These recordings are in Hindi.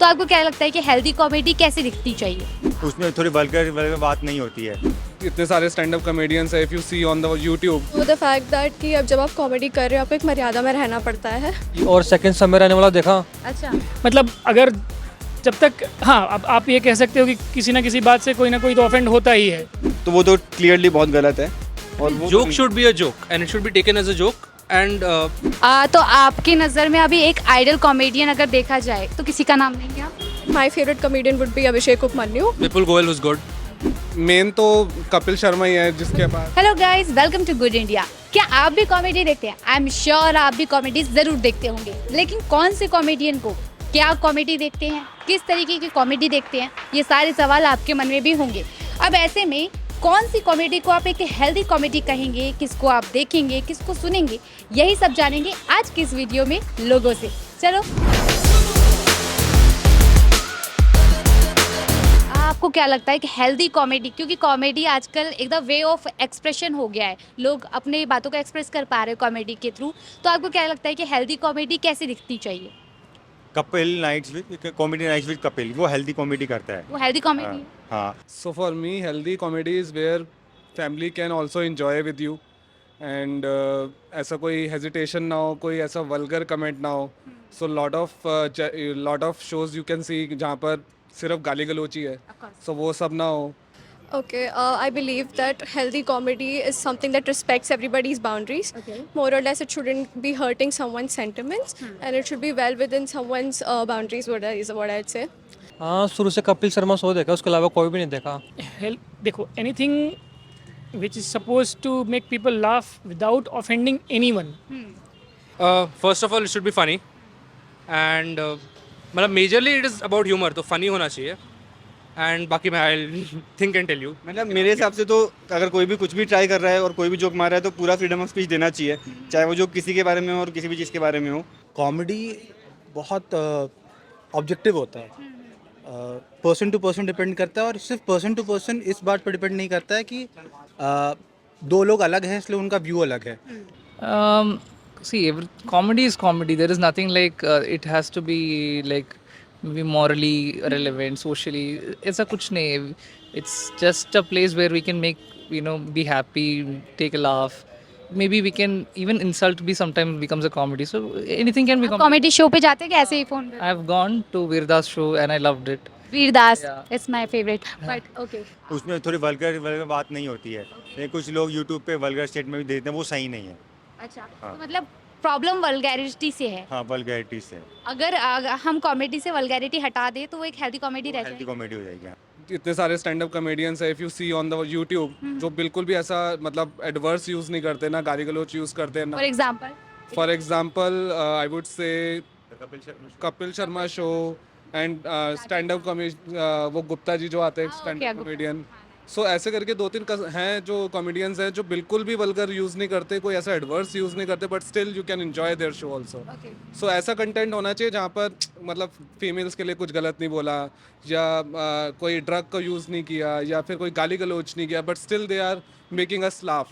तो आपको क्या लगता है कि हेल्दी कॉमेडी कैसे दिखनी चाहिए? उसमें थोड़ी वल्गर बात नहीं होती है। इतने सारे स्टैंड अप कॉमेडियंस है, if you see on the YouTube. तो द फैक्ट दैट कि अब जब आप कॉमेडी कर रहे हो आपको एक मर्यादा में रहना पड़ता है। और सेकंड समय रहने वाला देखा। अच्छा, मतलब अगर जब तक हाँ अब आप ये कह सकते हो कि किसी ना किसी बात से कोई ना कोई तो ऑफेंड होता ही है। तो वो तो क्लियरली बहुत गलत है। और वो joke should be a joke and it should be taken as a joke and तो आपकी नज़र में अभी एक आइडल कॉमेडियन अगर देखा जाए तो किसी का नाम लेंगे आप? My favourite comedian would be Abhishek Upmanyu. Vipul Goyal was good. Main तो कपिल शर्मा ही है जिसके पास। Hello guys, welcome to good India. क्या आप भी कॉमेडी देखते हैं? आई एम श्योर आप भी कॉमेडी ज़रूर देखते होंगे, लेकिन कौन से कॉमेडियन को, क्या कॉमेडी देखते हैं, किस तरीके की कॉमेडी देखते हैं, ये सारे सवाल आपके मन में भी होंगे। अब ऐसे में कौन सी कॉमेडी को आप एक हेल्दी कॉमेडी कहेंगे, किसको आप देखेंगे, किसको सुनेंगे, यही सब जानेंगे आज की इस वीडियो में लोगों से। चलो, आपको क्या लगता है कि हेल्दी कॉमेडी, क्योंकि कॉमेडी आजकल एकदम वे ऑफ एक्सप्रेशन हो गया है, लोग अपने बातों को एक्सप्रेस कर पा रहे हैं कॉमेडी के थ्रू, तो आपको क्या लगता है कि हेल्दी कॉमेडी कैसे दिखनी चाहिए? Kapil nights with comedy nights with Kapil, वो हेल्दी कॉमेडी करता है। वो हेल्दी कॉमेडी है। हाँ। So for me healthy comedy is where family can also enjoy with you and ऐसा कोई हेजिटेशन ना हो, कोई ऐसा वल्गर कमेंट ना हो। So lot of shows you can see जहाँ पर सिर्फ गाली गलोची है, सो वो सब ना हो। Okay, I believe that healthy comedy is something that respects everybody's boundaries. Okay. More or less, it shouldn't be hurting someone's sentiments, and it should be well within someone's boundaries. What I'd say. हाँ, शुरू से कपिल शर्मा शो देखा, उसके अलावा कोई भी नहीं देखा। देखो, anything which is suppose to make people laugh without offending anyone. First of all it should be funny and मतलब majorly it is about humour, तो फनी होना चाहिए एंड बाकी मैं I think and tell you. मतलब मेरे हिसाब से तो अगर कोई भी कुछ भी ट्राई कर रहा है और कोई भी जोक मार रहा है तो पूरा फ्रीडम ऑफ स्पीच देना चाहिए, चाहे वो जोक किसी के बारे में हो और किसी भी चीज़ के बारे में हो। कॉमेडी बहुत ऑब्जेक्टिव होता है, पर्सन टू पर्सन डिपेंड करता है, और सिर्फ पर्सन टू पर्सन इस बात पर डिपेंड नहीं करता है कि दो लोग अलग हैं इसलिए उनका व्यू अलग है। See, comedy is comedy. There is nothing like it has to be like maybe morally relevant, socially. ऐसा कुछ नहीं. It's just a place where we can make, be happy, take a laugh. Maybe we can even insult be sometimes becomes a comedy. So anything can be comedy. Comedy show पे जाते हैं कि ऐसे ही फोन पे? I've gone to Veerdas show and I loved it. Vir Das Yeah. It's my favourite, but okay. उसमें थोड़ी वल्गर बात नहीं होती है, लेकिन कुछ लोग यूट्यूब पे वल्गर स्टेटमेंट भी देते हैं, वो सही नहीं है। अच्छा, हाँ। तो मतलब प्रॉब्लम वल्गैरिटी से है। हाँ, वल्गैरिटी से। अगर हम कॉमेडी से वल्गैरिटी हटा दें तो वो एक हेल्दी कॉमेडी रह हेल्दी जाएगी। कॉमेडी हो जाएगी। हाँ। इतने सारे स्टैंड अप कॉमेडियंस है, if you see on the YouTube, जो बिल्कुल भी ऐसा मतलब एडवर्स यूज़ नहीं करते, ना गाली गलोच यूज़ करते ना। For example for example I would say Kapil Sharma show and stand up वो गुप्ता जी जो आते हैं स्टैंड अप कॉमेडियन। सो ऐसे करके दो तीन हैं जो कॉमेडियंस हैं जो बिल्कुल भी वल्गर यूज़ नहीं करते, कोई ऐसा एडवर्स यूज़ नहीं करते, but still you can enjoy their show also. So ऐसा कंटेंट होना चाहिए जहाँ पर मतलब फीमेल्स के लिए कुछ गलत नहीं बोला, या कोई ड्रग का यूज़ नहीं किया, या फिर कोई गाली गलोच नहीं किया, but still they are making us laugh.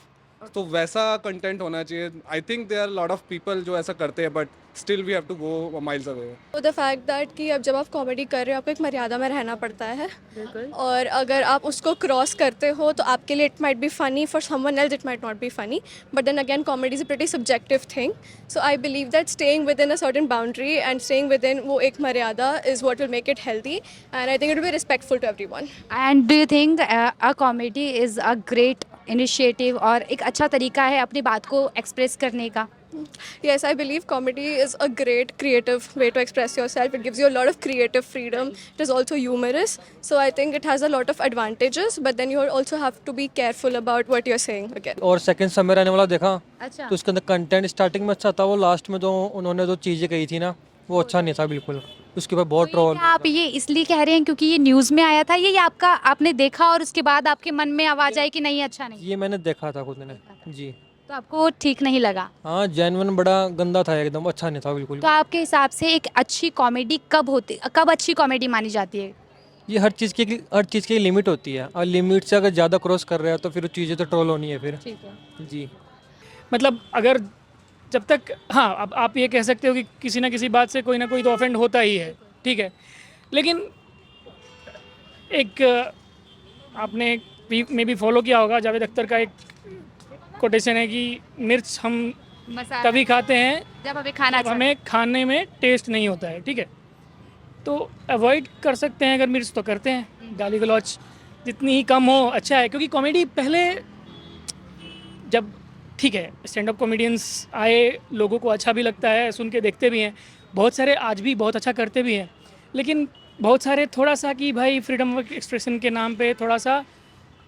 तो वैसा कंटेंट होना चाहिए। I think there are lot of people जो ऐसा करते हैं, but still we have to go miles away. तो द फैक्ट दैट कि अब जब आप कॉमेडी कर रहे हो आपको एक मर्यादा में रहना पड़ता है, और अगर आप उसको क्रॉस करते हो तो आपके लिए it might be funny, for someone else it might not be funny, but then again comedy is a pretty subjective thing. So I believe that staying with in a certain boundary and staying with in वो एक मर्यादा is what will make it healthy, and I think it will be respectful to everyone. And do you think a comedy is a great initiative और एक अच्छा तरीका है अपनी बात को एक्सप्रेस करने का? Yes, I believe comedy is a great creative way to express yourself. It gives you a lot of creative freedom. It is also humorous. So I think it has a lot of advantages, but then you also have to be careful about what you're saying again. और सेकंड समय रहने वाला देखा। अच्छा, तो उसके अंदर कंटेंट स्टार्टिंग में अच्छा था, वो लास्ट में जो उन्होंने जो चीज़ें कही थी ना, वो अच्छा नहीं था बिल्कुल। उसके बाद बहुत ट्रोल। क्या आप ये इसलिए कह रहे हैं क्योंकि ये न्यूज़ में आया था, ये आपका आपने देखा और उसके बाद आपके मन में आवाज़ आई कि नहीं अच्छा नहीं? ये मैंने देखा था खुद ने जी। तो आपको ठीक नहीं लगा? हाँ, जेन्युइन बड़ा गंदा था एकदम, अच्छा नहीं था बिल्कुल। तो आपके हिसाब से एक अच्छी कॉमेडी कब अच्छी कॉमेडी मानी जाती है? ये हर चीज़ की लिमिट होती है, और लिमिट से अगर ज़्यादा क्रॉस कर रहे हो तो फिर चीज़ें तो ट्रोल होनी है फिर। ठीक है जी। मतलब अगर जब तक हाँ अब आप ये कह सकते हो कि किसी ना किसी बात से कोई ना कोई तो ऑफेंड होता ही है, ठीक है, लेकिन एक आपने में भी फॉलो किया होगा, जावेद अख्तर का एक कोटेशन है कि मिर्च हम मसाला तभी खाते हैं जब हमें खाना जब अच्छा हमें खाने में टेस्ट नहीं होता है, ठीक है। तो अवॉइड कर सकते हैं अगर मिर्च तो करते हैं, गाली गलौच जितनी ही कम हो अच्छा है। क्योंकि कॉमेडी पहले जब ठीक है स्टैंड अप कॉमेडियंस आए, लोगों को अच्छा भी लगता है, सुन के देखते भी हैं, बहुत सारे आज भी बहुत अच्छा करते भी हैं, लेकिन बहुत सारे थोड़ा सा कि भाई फ्रीडम ऑफ एक्सप्रेशन के नाम पे थोड़ा सा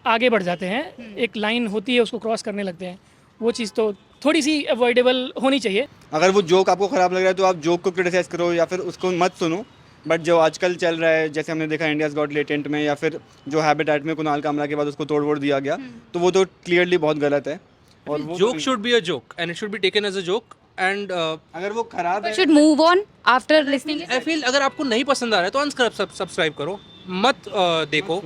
आगे बढ़ जाते हैं, एक लाइन होती है उसको क्रॉस करने लगते हैं। वो चीज़ तो थोड़ी सी अवॉइडेबल होनी चाहिए। अगर वो जोक आपको ख़राब लग रहा है तो आप जोक को क्रिटिसाइज़ करो या फिर उसको मत सुनो। बट जो आजकल चल रहा है, जैसे हमने देखा इंडियाज़ गॉट लेटेंट में, या फिर जो हैबिटेट में कुणाल कामरा के बाद उसको तोड़ वोड़ दिया गया, तो वो तो क्लियरली बहुत गलत है। और वो joke should be a joke and it should be taken as a joke and अगर वो खराब है, should move on after listening it. I feel अगर आपको नहीं पसंद आ रहा है तो अनसब्सक्राइब करो, मत देखो।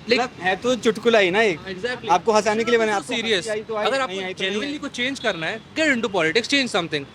मतलब है तो चुटकुला ही ना एक, Exactly. आपको हंसाने के लिए बना, आपको सीरियस। हंसी आई तो आई, अगर नहीं आई आपको तो नहीं जेन्युइनली आई। कुछ चेंज करना है, get into politics, change something.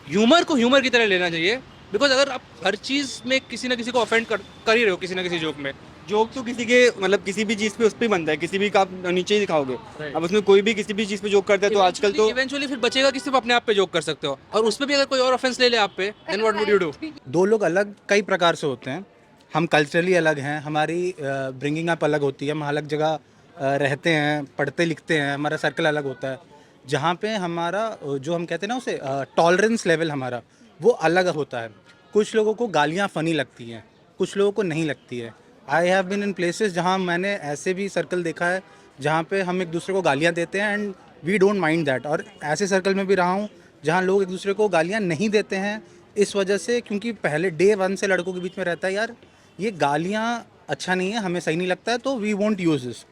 Humour को ह्यूमर की तरह लेना चाहिए, बिकॉज अगर आप हर चीज़ में किसी ना किसी को ऑफेंड कर ही रहे हो किसी ना किसी जोक में। जोक तो किसी के मतलब किसी भी चीज़ पे उस पे बनता है, किसी भी का आप नीचे ही दिखाओगे। अब उसमें कोई भी किसी भी चीज़ पे जोक करता है तो आजकल तो इवेंचुअली फिर बचेगा कि सिर्फ अपने आप पे जोक कर सकते हो, और उसमें भी अगर कोई और ऑफेंस ले ले आप पे, then what would you do? दो लोग अलग कई प्रकार से होते हैं। हम कल्चरली अलग हैं, हमारी ब्रिंगिंग अप अलग होती है, हम अलग जगह रहते हैं, पढ़ते लिखते हैं, हमारा सर्कल अलग होता है। जहाँ पे हमारा जो हम कहते हैं ना उसे टॉलरेंस लेवल हमारा वो अलग होता है। कुछ लोगों को गालियाँ फ़नी लगती हैं, कुछ लोगों को नहीं लगती है। I have been in places जहाँ मैंने ऐसे भी सर्कल देखा है जहाँ पे हम एक दूसरे को गालियाँ देते हैं and we don't mind that. और ऐसे सर्कल में भी रहा हूँ जहाँ लोग एक दूसरे को गालियाँ नहीं देते हैं इस वजह से, क्योंकि पहले डे वन से लड़कों के बीच में रहता है यार ये गालियाँ अच्छा नहीं है, हमें सही नहीं लगता है, तो वी वोंट यूज़ दिस।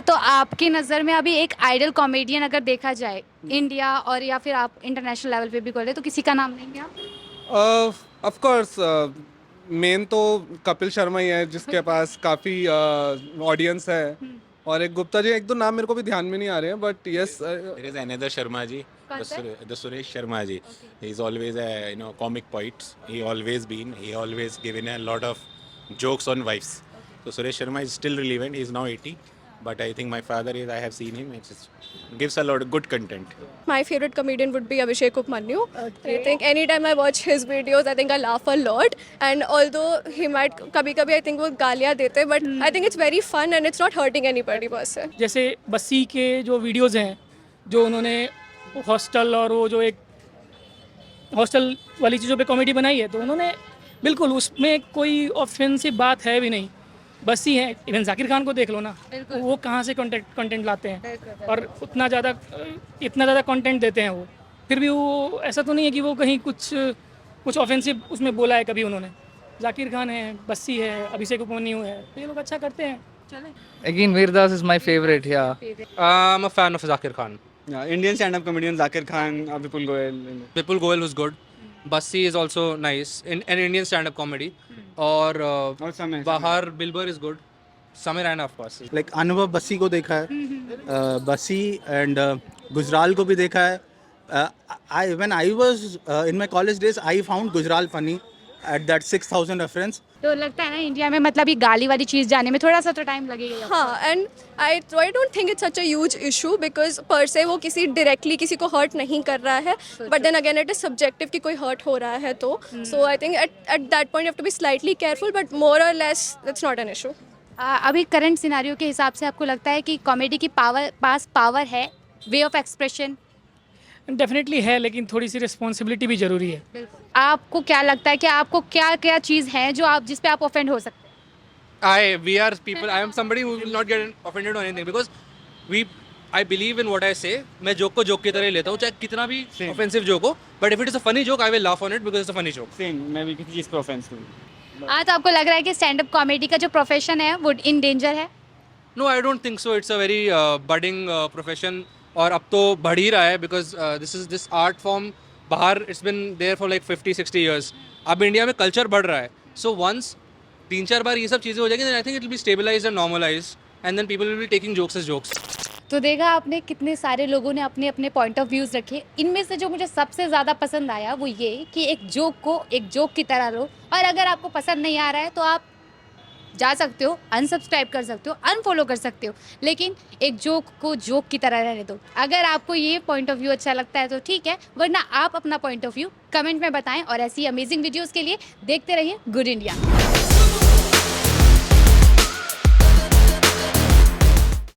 तो आपकी नज़र में अभी एक आइडल कॉमेडियन अगर देखा जाए इंडिया और या फिर आप इंटरनेशनल लेवल पे भी बोले तो किसी का नाम लेंगे आप? ऑफ कोर्स मेन तो कपिल शर्मा ही है जिसके पास काफ़ी ऑडियंस है, और एक गुप्ता जी, एक दो नाम मेरे को भी ध्यान में नहीं आ रहे हैं, but yes There is another Sharma ji, the Suresh Sharma ji. He's always a comic poet. He always given a lot of jokes on wives. So Suresh Sharma is still relevant. He's now 80, but I think my father is. I have seen him. It gives a lot of good content. My favorite comedian would be Abhishek Upmanyu. I think anytime I watch his videos, I think I laugh a lot. And although he might कभी-कभी I think वो गालियाँ देते हैं, but I think it's very fun and it's not hurting anybody per se. जैसे बस्सी के जो वीडियोज़ हैं, जो उन्होंने हॉस्टल और वो जो एक हॉस्टल वाली चीज़ों पे कॉमेडी बनाई है, तो उन्होंने बिल्कुल उसमें कोई ऑफेंसिव बात है भी नहीं। बस्सी है, इवन जाकिर खान को देख लो ना, वो कहाँ से कंटेंट लाते हैं और इतना ज़्यादा कंटेंट देते हैं वो, फिर भी वो ऐसा तो नहीं है कि वो कहीं कुछ ऑफेंसिव उसमें बोला है कभी उन्होंने। जाकिर खान है, बस्सी है, अभिषेक उपमन्यु है, तो ये लोग अच्छा करते हैं। Again, Veerdas is my favorite. Yeah. I'm a fan of Zakir Khan. Indian stand up comedian Zakir Khan, Vipul Goyal. Vipul Goel was good. Bassi is also nice in an Indian stand-up comedy. और समय Bahar Bilbar is good. Samir Raina of course. Like अनुभव बस्सी को देखा है, बस्सी एंड गुजराल को भी देखा है। I when I was in my college days I found Gujral funny at that 6000 reference. तो लगता है ना इंडिया में मतलब ये गाली वाली चीज़ जाने में थोड़ा सा तो टाइम लगेगा। हाँ, and I don't think it's such a huge issue because पर से वो किसी डायरेक्टली किसी को हर्ट नहीं कर रहा है, but then again it is subjective कि कोई हर्ट हो रहा है तो so I think at that point you have to be slightly careful, but more और less that's not an issue. अभी करंट सिनेरियो के हिसाब से आपको लगता है कि कॉमेडी की पास पावर है, वे ऑफ एक्सप्रेशन? डेफिनेटली है, लेकिन थोड़ी सी रिस्पॉन्सिबिलिटी भी ज़रूरी है। आपको क्या लगता है कि आपको क्या क्या चीज़ है जो आप जिस पे आप ऑफेंड हो सकते हैं? We are people. I am somebody who will not get offended on anything because I believe in what I say. मैं जोक को जोक की तरह ही लेता हूँ, चाहे कितना भी offensive जोक हो. But if it is a funny joke, I will laugh on it because it's a funny joke. Same, मैं भी किसी चीज़ पे ऑफेंस नहीं। तो आपको लग रहा है कि स्टैंड अप कॉमेडी का जो प्रोफेशन है वो इन डेंजर है? No, I don't think so. It's a very budding profession. और अब तो बढ़ ही रहा है because this art form बाहर it's been there for like 50-60 years. अब इंडिया में कल्चर बढ़ रहा है. So once 3-4 बार ये सब चीज़ें हो जाएंगी, then I think it will be stabilized and normalized, and then people will be taking jokes as jokes. तो देखा आपने कितने सारे लोगों ने अपने अपने पॉइंट ऑफ व्यूज़ रखे। इनमें से जो मुझे सबसे ज़्यादा पसंद आया वो ये कि एक जोक को एक जोक की तरह लो, और अगर आपको पसंद नहीं आ रहा है तो आप जा सकते हो, अनसब्सक्राइब कर सकते हो, अनफॉलो कर सकते हो, लेकिन एक जोक को जोक की तरह रहने दो। अगर आपको ये पॉइंट ऑफ व्यू अच्छा लगता है तो ठीक है, वरना आप अपना पॉइंट ऑफ व्यू कमेंट में बताएं। और ऐसी अमेजिंग वीडियोस के लिए देखते रहिए गुड इंडिया।